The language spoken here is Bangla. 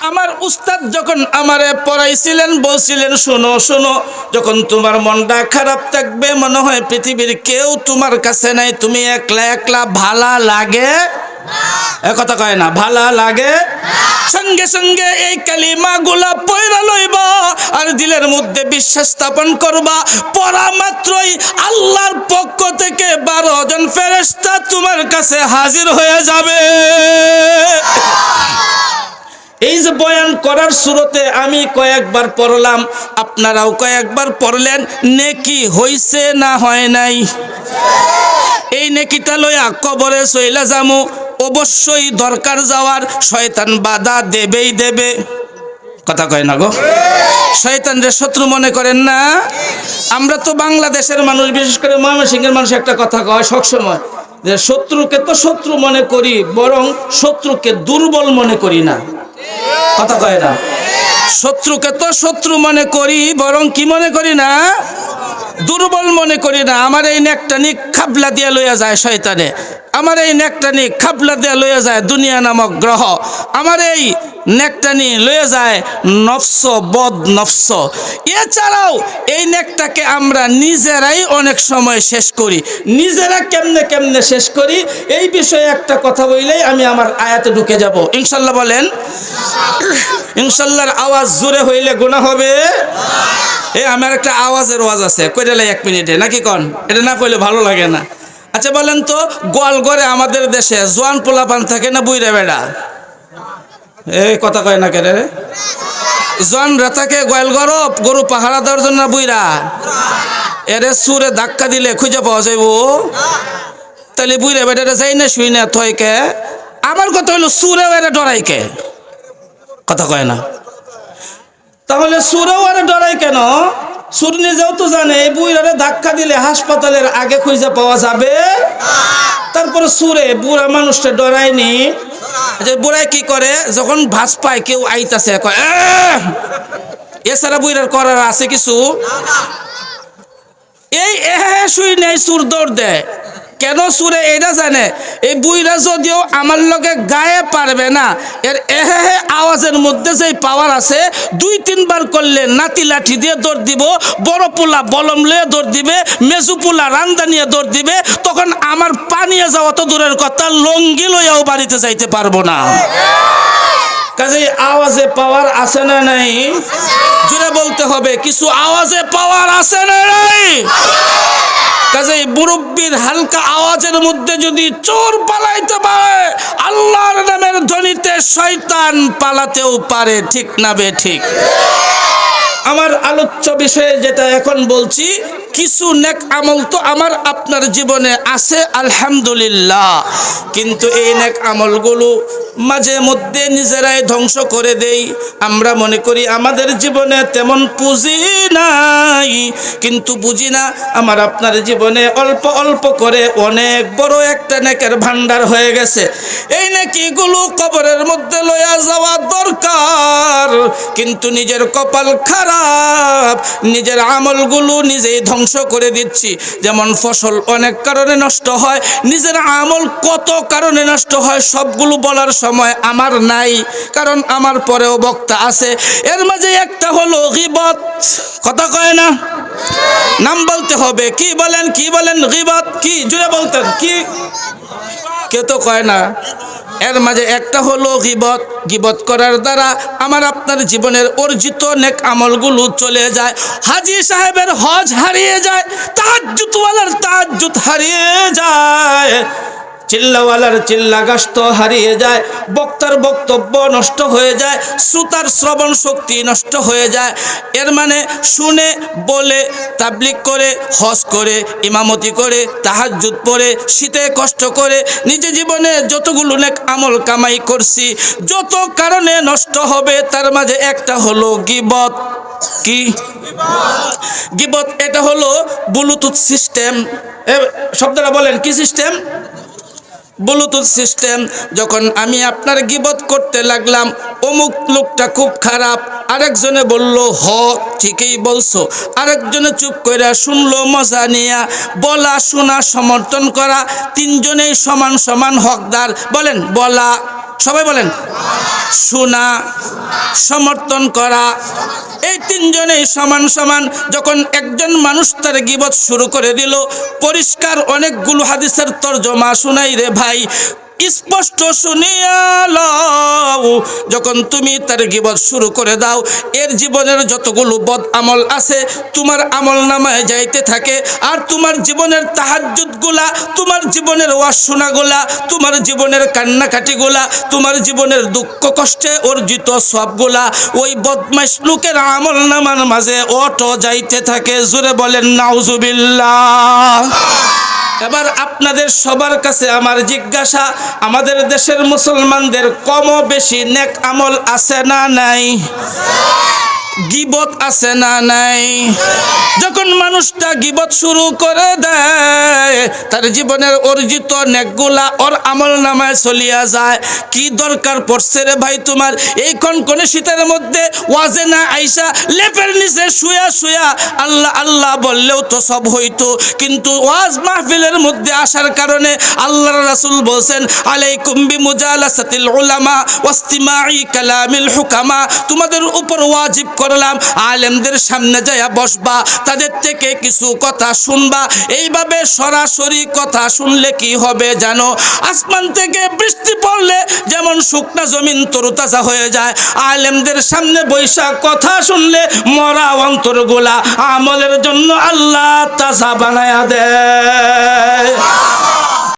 আমার উস্তাদ যখন আমারে পড়াইছিলেন বলছিলেন, শোনো শোনো, যখন তোমার মনটা খারাপ থাকবে, মনে হয় পৃথিবীর কেউ তোমার কাছে নাই, তুমি একলা একলা, ভালা লাগে কথা কয় না, ভালা লাগে, সঙ্গে সঙ্গে এই কালিমা গুলা পয়রা লইবা আর দিলের মধ্যে বিশ্বাস স্থাপন করবা। পড়া মাত্রই আল্লাহর পক্ষ থেকে 12 জন ফেরেশতা তোমার কাছে হাজির হয়ে যাবে। এই যে বয়ান করার শুরুতে আমি কয়েকবার পড়লাম, আপনারাও কয়েকবার পড়লেন, নেকি হইছে না হয় নাই? এই নেকিটা লইয়া কবরে চইলা যামু, অবশ্যই দরকার যাওয়ার, শয়তান বাধা দেবেই দেবে, কথা কয় না গো? শয়তানরে শত্রু মনে করেন না? আমরা তো বাংলাদেশের মানুষ, বিশেষ করে ময়মনসিংহের মানুষ একটা কথা কয় সবসময়, যে শত্রুকে তো শত্রু মনে করি, বরং শত্রুকে দুর্বল মনে করি না, কথা কয় না? শত্রুকে তো শত্রু মনে করি, বরং কি মনে করি না? দুর্বল মনে করি না। আমার এই নেকটানি খাবলা দিয়া লইয়া যায় শয়তানে, আমার এই নেকটানি খাবলা দিয়া লইয়া যায় দুনিয়া নামক গ্রহ, আমার এই নেকটানি লইয়া যায় নফস, বদ নফস। এছাড়াও এই নেকটাকে আমরা নিজেরাই অনেক সময় শেষ করি। নিজেরা কেমনে কেমনে শেষ করি, এই বিষয়ে একটা কথা বললেই আমি আমার আয়াতে ঢুকে যাব ইনশাল্লাহ। বলেন ইনশাল্লাহর আওয়াজ জোরে হইলে গুনাহ হবে। আমার একটা আওয়াজের ওয়াজ আছে, কইরালাই 1 মিনিটে, নাকি কন? এটা না কইলে ভালো লাগে না। আচ্ছা বলেন তো, গোয়ালঘরে আমাদের দেশে জোয়ান পোলাপান থাকে না বুইরা বেড়া? এই কথা কয় না কেন রে? জোয়ানরা থাকে গোয়ালঘর, গরু পাহারা দেওয়ার জন্য বুইরা। এরে সুরে ধাক্কা দিলে খুঁজে পাওয়া যাইব? তাহলে বুইরা বেড়াটা যাই না, শুই না থয়কে। আমার কথা হলো সুরে এরা ডরাইকে, কথা কয় না? তাহলে সুরেও আরে ডরাই কেন? সুর নিজেও তো জানে এই বুইরারে ধাক্কা দিলে হাসপাতালের আগে খুঁজে পাওয়া যাবে। তারপরে সুরে বুড়া মানুষটা ডরায়নি। যে বুড়ায় কি করে, যখন ভাস পায় কেউ আইতাছে, কয় এছাড়া বুইরার করার আছে কিছু? এই শুই নেই, সুর দৌড় দেয় কেন? সুরে এটা জানে এই বুইরা যদিও আমার লগে গায়ে পারবে না, এর আওয়াজের মধ্যে যে পাওয়ার আছে, 2-3 বার করলে নাতি লাঠি দিয়ে দৌড় দিব, বড় পোলা বলম লিয়ে দৌড় দিবে, মেজু পোলা রান্দা নিয়ে দৌড় দিবে, তখন আমার পানিয়ে যাওয়া তো দূরের কথা, লঙ্গি লইয়াও বাড়িতে যাইতে পারবো না। কাজে আওয়াজে পাওয়ার আছে না নাই? জোরে বলতে হবে, কিছু আওয়াজে পাওয়ার আছে না নাই? কাজে মুরব্বীর হালকা আওয়াজের মধ্যে যদি চোর পালাইতে পারে, আল্লাহর নামের ধ্বনিতে শয়তান পালাতেও পারে, ঠিক না বে ঠিক? আমার আলোচ্য বিষয়ে যেটা এখন বলছি, কিছু নেক আমল তো আমার আপনার জীবনে আছে আলহামদুলিল্লাহ, কিন্তু এই নেক আমলগুলো মাঝে মধ্যে নিজেরাই ধ্বংস করে দেই। আমরা মনে করি আমাদের জীবনে তেমন পুঁজি নাই, কিন্তু বুঝি না আমার আপনার জীবনে অল্প অল্প করে অনেক বড় একটা নেকের ভান্ডার হয়ে গেছে। এই নেকিগুলো কবরের মধ্যে লইয়া যাওয়া দরকার, কিন্তু নিজের কপাল খারাপ, নিজের আমলগুলো নিজেই ধ্বংস করে দিচ্ছি। যেমন ফসল অনেক কারণে নষ্ট হয়, নিজের আমল কত কারণে নষ্ট হয়, সবগুলো বলার সময় আমার নাই, কারণ আমার পরেও বক্তা আছে। এর মাঝে একটা হলো গীবত, কথা কয় না? নাম বলতে হবে। কি বলেন কি বলেন? গীবত কি? জুড়ে বলতেন কি? কেউ তো কয় না। এর মাঝে একটা হলো গীবত। গীবত করার দ্বারা আমার আপনার জীবনের অর্জিত নেক আমলগুলো চলে যায়। হাজী সাহেবের হজ হারিয়ে যায়, তাহাজ্জুদওয়ালার তাহাজ্জুদ হারিয়ে যায়, চিল্লাওয়ালার চিল্লা গাস্ত হারিয়ে যায়, বক্তার বক্তব্য নষ্ট হয়ে যায়, শ্রোতার শ্রবণ শক্তি নষ্ট হয়ে যায়। এর মানে শুনে বলে তাবলিগ করে, হজ করে, ইমামতি করে, তাহাজ্জুদ পড়ে, শীতে কষ্ট করে নিজে জীবনে যতগুলো নেক আমল কামাই করছি, যত কারণে নষ্ট হবে, তার মাঝে একটা হলো গীবত। কি গীবত? এটা হলো ব্লুটুথ সিস্টেম। শব্দটা বলেন, কি সিস্টেম? Bluetooth system. যখন আমি আপনার গিবত করতে লাগলাম, অমুক লোকটা খুব খারাপ, আরেকজনে বলল হ ঠিকই বলছো, আরেকজনে চুপ কইরা শুনলো মজা নিয়া। বলা শোনা সমর্থন করা, তিনজনেই সমান সমান হকদার। বলেন বলা, সবাই বলেন শোনা, সমর্থন করা, এই তিনজনেই সমান সমান। যখন একজন মানুষ তার গীবত শুরু করে দিল, পরিষ্কার অনেকগুলো হাদিসের তরজমা শুনাই রে ভাই, স্পষ্ট শুনিয়া লও। যখন তুমি তার গীবত শুরু করে দাও, এর জীবনের যতগুলো বদ আমল আছে তোমার আমল নামায় যাইতে থাকে। আর তোমার জীবনের তাহাজ্জুদগুলা, তোমার জীবনের ওয়াসনাগুলা, তোমার জীবনের কান্নাকাটিগুলা, তোমার জীবনের দুঃখ কষ্টে অর্জিত সবগুলা ওই বদমাইশ লোকের আমল নামার মাঝে অটো যাইতে থাকে। জোরে বলেন নাউজুবিল্লাহ। এবার আপনাদের সবার কাছে আমার জিজ্ঞাসা, আমাদের দেশের মুসলমানদের কম বেশি নেক আমল আছে না নাই? গীবত আছে না নাই? যখন মানুষটা গীবত শুরু করে দেয়, তার জীবনের অর্জিত নেকগুলা ওর আমল নামায় চলিয়া যায়। কি দরকার পড়ছে রে ভাই তোমার এই কনকনে শীতের মধ্যে ওয়াজে না আইসা লেপের নিচে শুয়া শুয়া আল্লাহ আল্লাহ বললেও তো সব হইতো, কিন্তু ওয়াজ মাহফিলের মধ্যে আসার কারণে আল্লাহর রাসূল বলছেন আলাইকুম বিমুজালাসাতিল উলামা ওয়াস্তিমাই কালামিল হুকামা, তোমাদের উপর ওয়াজিব করলাম আলেমদের সামনে যায়া বসবা, তাদের থেকে কিছু কথা শুনবা। এইভাবে সরাসরি কথা শুনলে কি হবে জানো? আসমান থেকে বৃষ্টি পড়লে যেমন শুকনা জমিন তরুতাজা হয়ে যায়, আলেমদের সামনে বৈশা কথা শুনলে মরা অন্তরগুলা আমলের জন্য আল্লাহ তাজা বানায়া দেয়।